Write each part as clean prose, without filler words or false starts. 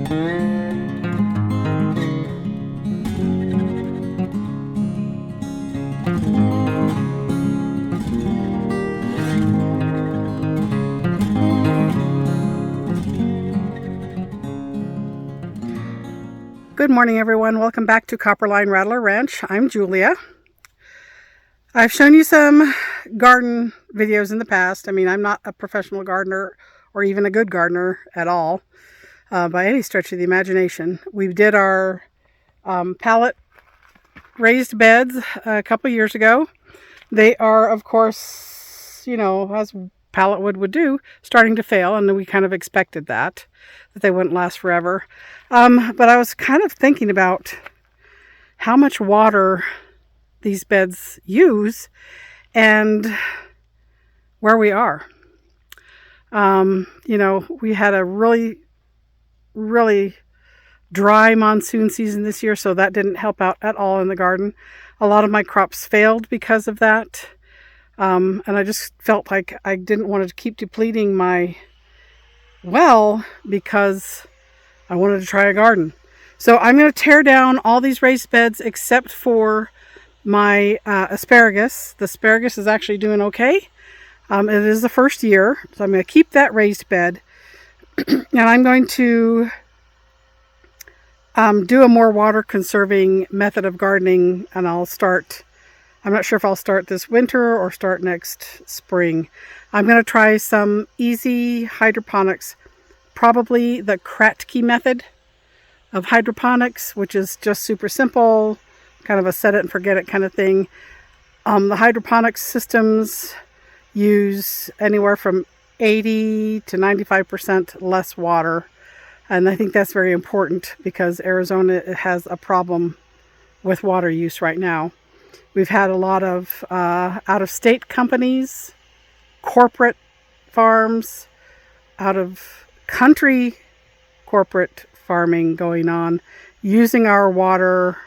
Good morning, everyone. Welcome back to Copperline Rattler Ranch. I'm Julia. I've shown you some garden videos in the past. I mean, I'm not a professional gardener or even a good gardener at all by any stretch of the imagination. We did our pallet raised beds a couple years ago. They are, of course, you know, as pallet wood would do, starting to fail, and we kind of expected that they wouldn't last forever. But I was kind of thinking about how much water these beds use and where we are. You know, we had a really dry monsoon season this year, so that didn't help out at all in the garden. A lot of my crops failed because of that. And I just felt like I didn't want to keep depleting my well because I wanted to try a garden. So I'm going to tear down all these raised beds except for my asparagus. The asparagus is actually doing okay. It is the first year, so I'm going to keep that raised bed. And I'm going to do a more water conserving method of gardening, and I'm not sure if I'll start this winter or start next spring. I'm going to try some easy hydroponics, probably the Kratky method of hydroponics, which is just super simple, kind of a set it and forget it kind of thing. The hydroponics systems use anywhere from 80 to 95% less water. And I think that's very important because Arizona has a problem with water use right now. We've had a lot of out-of-state companies, corporate farms, out-of-country corporate farming going on, using our water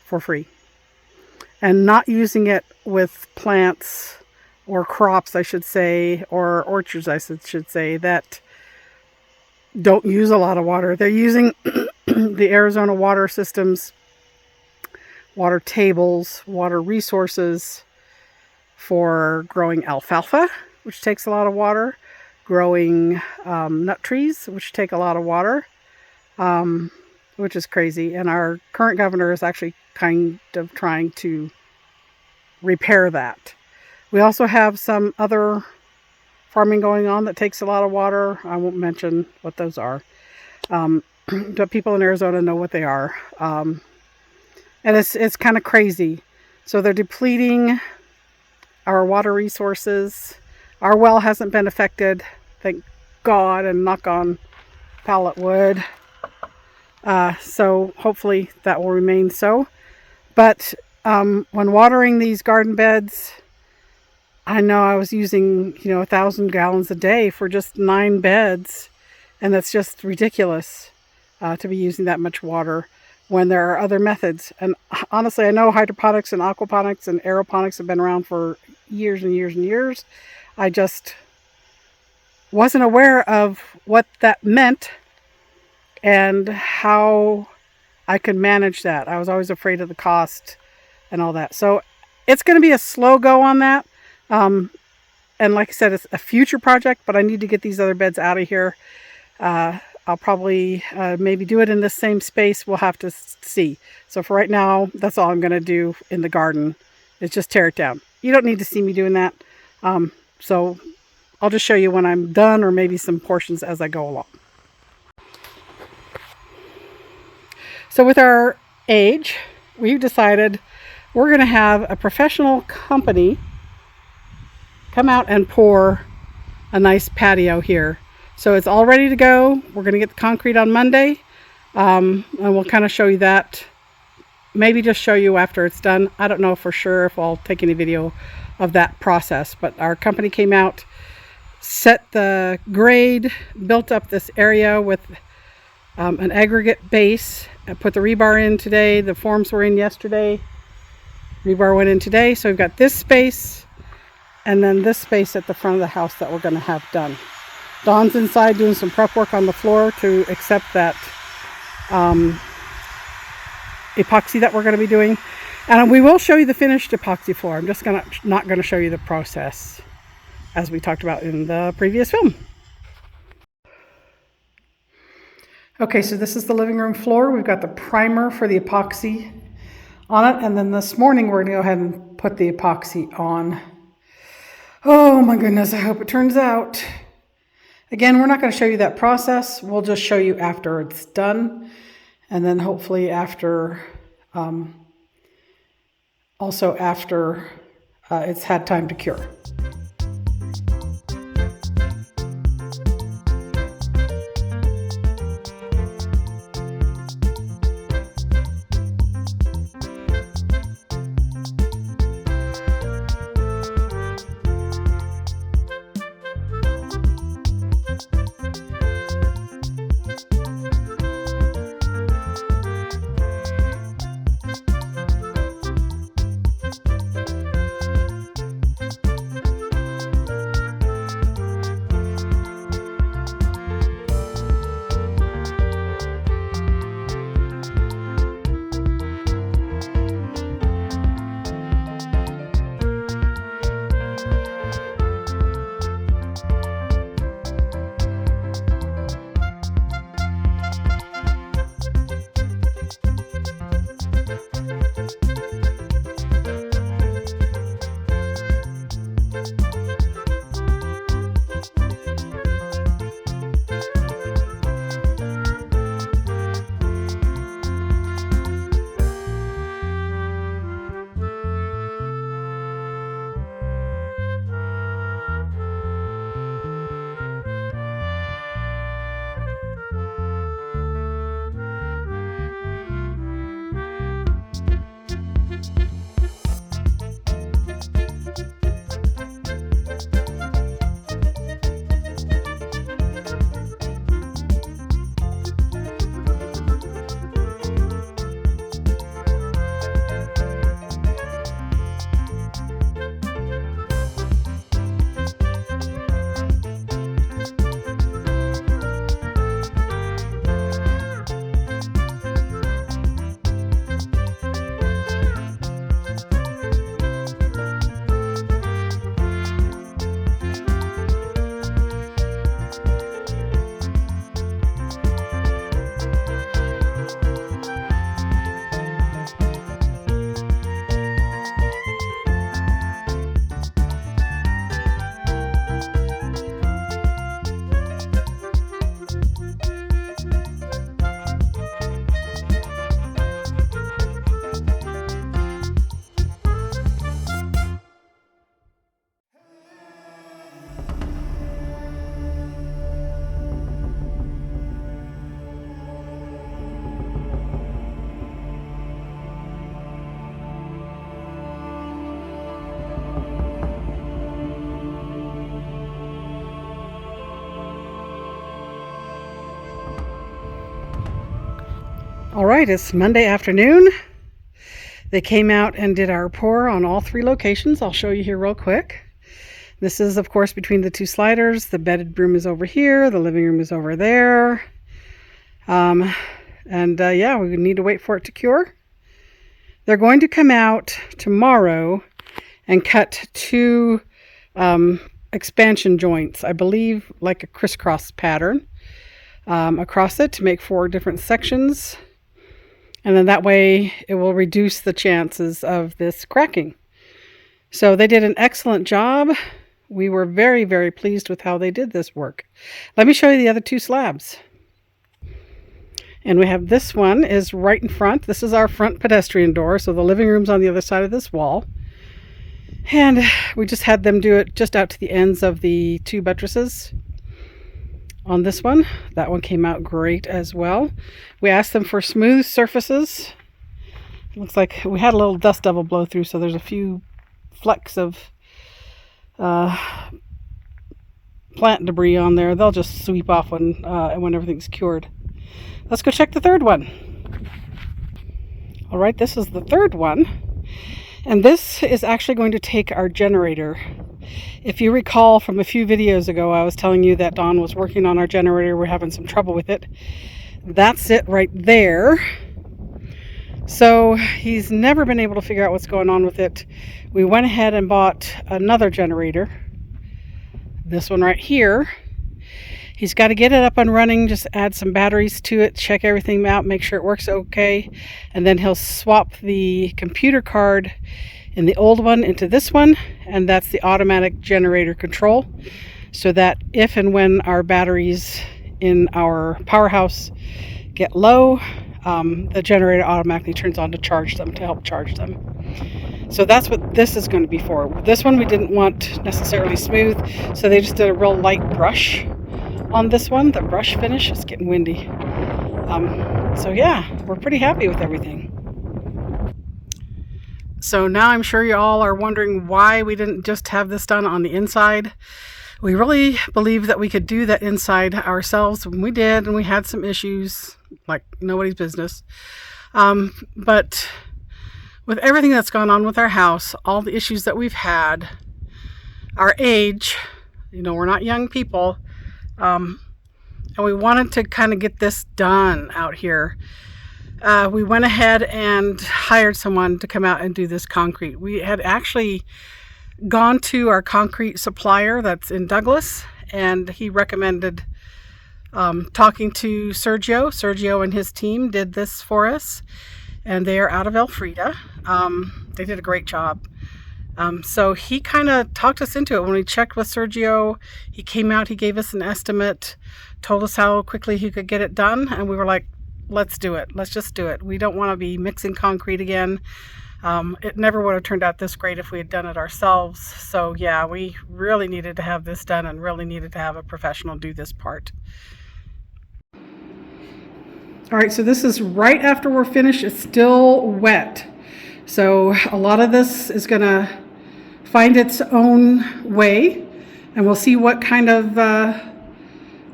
for free and not using it with plants or crops, I should say, or orchards, I should say, that don't use a lot of water. They're using the Arizona water systems, water tables, water resources for growing alfalfa, which takes a lot of water, growing nut trees, which take a lot of water, which is crazy. And our current governor is actually kind of trying to repair that. We also have some other farming going on that takes a lot of water. I won't mention what those are, but people in Arizona know what they are. And it's kind of crazy. So they're depleting our water resources. Our well hasn't been affected, thank God, and knock on pallet wood. So hopefully that will remain so. But when watering these garden beds, I know I was using, 1,000 gallons a day for just 9 beds. And that's just ridiculous to be using that much water when there are other methods. And honestly, I know hydroponics and aquaponics and aeroponics have been around for years and years and years. I just wasn't aware of what that meant and how I could manage that. I was always afraid of the cost and all that. So it's going to be a slow go on that. And like I said, it's a future project, but I need to get these other beds out of here. I'll probably maybe do it in the same space. We'll have to see. So for right now, that's all I'm going to do in the garden is just tear it down. You don't need to see me doing that. So I'll just show you when I'm done, or maybe some portions as I go along. So with our age, we've decided we're going to have a professional company come out and pour a nice patio here. So it's all ready to go. We're going to get the concrete on Monday, and we'll kind of show you that. Maybe just show you after it's done. I don't know for sure if I'll take any video of that process, but our company came out, set the grade, built up this area with an aggregate base. I put the rebar in today. The forms were in yesterday. Rebar went in today. So we've got this space and then this space at the front of the house that we're going to have done. Dawn's inside doing some prep work on the floor to accept that epoxy that we're going to be doing. And we will show you the finished epoxy floor. I'm just not going to show you the process as we talked about in the previous film. Okay, so this is the living room floor. We've got the primer for the epoxy on it, and then this morning we're going to go ahead and put the epoxy on. Oh my goodness, I hope it turns out. Again, we're not going to show you that process. We'll just show you after it's done, and then hopefully after, also after it's had time to cure. All right, it's Monday afternoon. They came out and did our pour on all 3 locations. I'll show you here real quick. This is, of course, between the 2 sliders. The bedded room is over here. The living room is over there. Yeah, we need to wait for it to cure. They're going to come out tomorrow and cut 2 expansion joints, I believe like a crisscross pattern across it to make 4 different sections. And then that way it will reduce the chances of this cracking. So they did an excellent job. We were very, very pleased with how they did this work. Let me show you the other 2 slabs. And we have this one is right in front. This is our front pedestrian door. So the living room's on the other side of this wall. And we just had them do it just out to the ends of the 2 buttresses. On this one, that one came out great as well. We asked them for smooth surfaces. It looks like we had a little dust devil blow through, so there's a few flecks of plant debris on there. They'll just sweep off when everything's cured. Let's go check the 3rd one. All right, this is the 3rd one. And this is actually going to take our generator. If you recall from a few videos ago, I was telling you that Dawn was working on our generator. We're having some trouble with it. That's it right there. So he's never been able to figure out what's going on with it. We went ahead and bought another generator. This one right here. He's got to get it up and running, just add some batteries to it, check everything out, make sure it works okay, and then he'll swap the computer card in the old one into this one, and that's the automatic generator control, so that if and when our batteries in our powerhouse get low, the generator automatically turns on to charge them, to help charge them. So that's what this is going to be for. This one we didn't want necessarily smooth, so they just did a real light brush on this one. The brush finish is getting windy. So yeah, we're pretty happy with everything. So now I'm sure you all are wondering why we didn't just have this done on the inside. We really believed that we could do that inside ourselves, and we did, and we had some issues like nobody's business. But with everything that's gone on with our house, all the issues that we've had, our age, we're not young people, and we wanted to kind of get this done out here. We went ahead and hired someone to come out and do this concrete. We had actually gone to our concrete supplier that's in Douglas, and he recommended talking to Sergio. Sergio and his team did this for us, and they are out of Elfrida. They did a great job. So he kind of talked us into it. When we checked with Sergio, he came out, he gave us an estimate, told us how quickly he could get it done, and we were like, let's do it. Let's just do it. We don't want to be mixing concrete again. It never would have turned out this great if we had done it ourselves. So yeah, we really needed to have this done and really needed to have a professional do this part. All right, so this is right after we're finished. It's still wet. So a lot of this is going to find its own way, and we'll see what kind of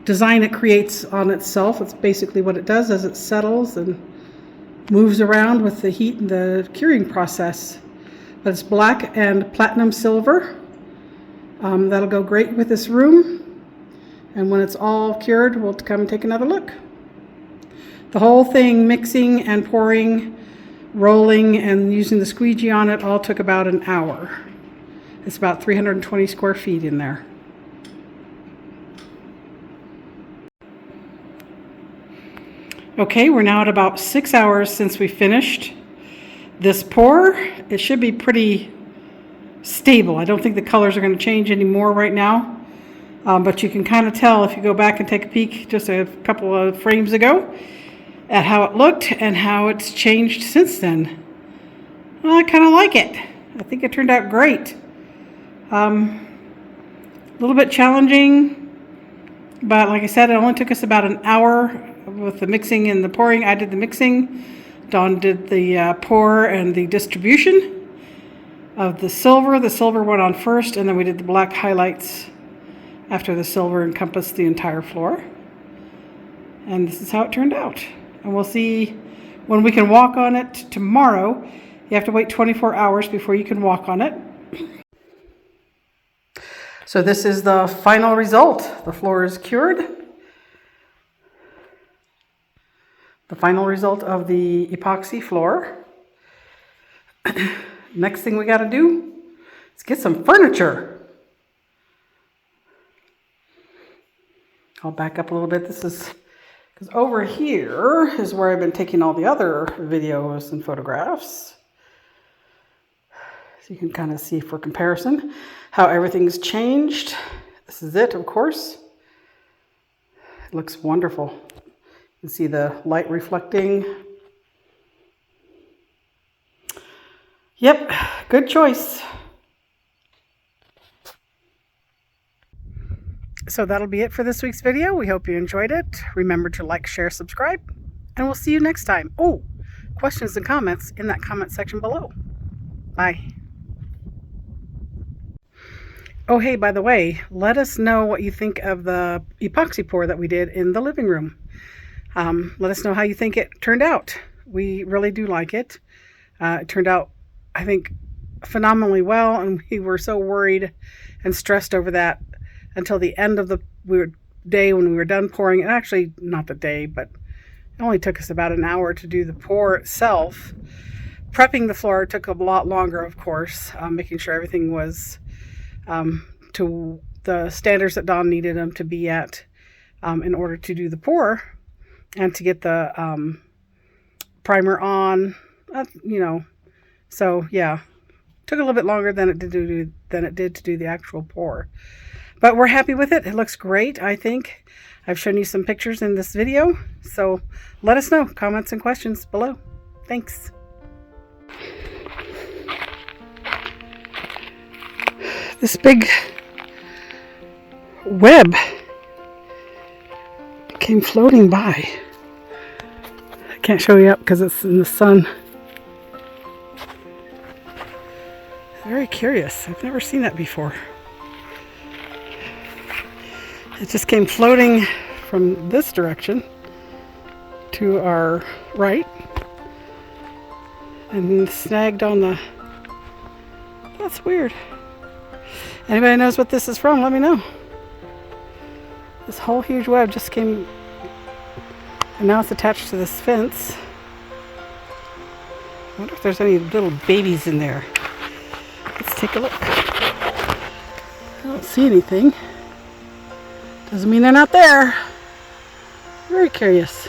design it creates on itself. It's basically what it does as it settles and moves around with the heat and the curing process. But it's black and platinum silver. That'll go great with this room. And when it's all cured, we'll come and take another look. The whole thing, mixing and pouring, rolling and using the squeegee on it, all took about an hour. It's about 320 square feet in there. Okay, we're now at about 6 hours since we finished this pour. It should be pretty stable. I don't think the colors are going to change anymore right now, but you can kind of tell if you go back and take a peek just a couple of frames ago at how it looked and how it's changed since then. Well, I kind of like it. I think it turned out great. A little bit challenging, but like I said, it only took us about an hour with the mixing and the pouring. I did the mixing. Dawn did the pour and the distribution of the silver. The silver went on first, and then we did the black highlights after the silver encompassed the entire floor. And this is how it turned out. And we'll see when we can walk on it tomorrow. You have to wait 24 hours before you can walk on it. So this is the final result. The floor is cured. The final result of the epoxy floor. Next thing we got to do is get some furniture. I'll back up a little bit. This is because over here is where I've been taking all the other videos and photographs. So you can kind of see for comparison how everything's changed. This is it, of course. It looks wonderful. You can see the light reflecting. Yep, good choice. So that'll be it for this week's video. We hope you enjoyed it. Remember to like, share, subscribe, and we'll see you next time. Oh, questions and comments in that comment section below. Bye. Oh, hey, by the way, let us know what you think of the epoxy pour that we did in the living room. Let us know how you think it turned out. We really do like it. It turned out, I think, phenomenally well, and we were so worried and stressed over that until the end of the day when we were done pouring. And actually, not the day, but It only took us about an hour to do the pour itself. Prepping the floor took a lot longer, of course, making sure everything was to the standards that Dawn needed them to be at in order to do the pour and to get the primer on, So yeah, took a little bit longer than it did to do the actual pour. But we're happy with it. It looks great, I think. I've shown you some pictures in this video, so let us know. Comments and questions below. Thanks. This big web came floating by. I can't show you up because it's in the sun. Very curious. I've never seen that before. It just came floating from this direction to our right and snagged on the... That's weird. Anybody knows what this is from, let me know. This whole huge web just came, and now it's attached to this fence. I wonder if there's any little babies in there. Let's take a look. I don't see anything. Doesn't mean they're not there. Very curious.